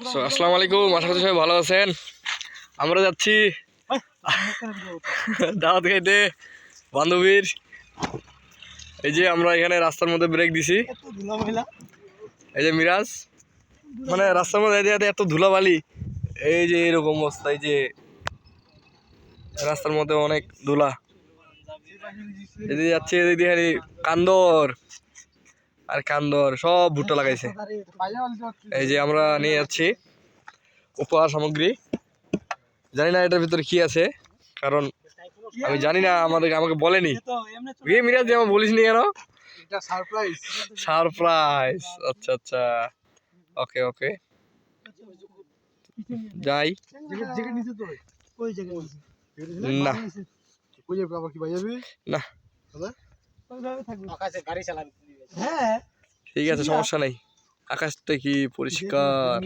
আসসালামু আলাইকুম, আশা করি সবাই ভালো আছেন। আমরা যাচ্ছি দাওয়াত খাইতে বান্ধবীর। এই যে আমরা এখানে রাস্তার মধ্যে ব্রেক দিছি। এই যে মিরাজ, মানে রাস্তার মধ্যে এত ধুলাবালি, এই যে এরকম অবস্থা। এই যে রাস্তার মধ্যে অনেক ধুলা। এদিকে যাচ্ছে, এদিকে খালি কান্দর আর কান্দর, সব ভুট্টা লাগাইছে। এই যে আমরা নিয়ে যাচ্ছি উপহার সামগ্রী। জানি না এটার ভিতরে কি আছে, কারণ আমি জানি না, আমাকে বলেনি। মিরাজ আমার বলিস নি কেন? সারপ্রাইজ। আচ্ছা আচ্ছা, ওকে ওকে, যাই না না, ঠিক আছে, সমস্যা নাই। আকাশটা কি পরিষ্কার।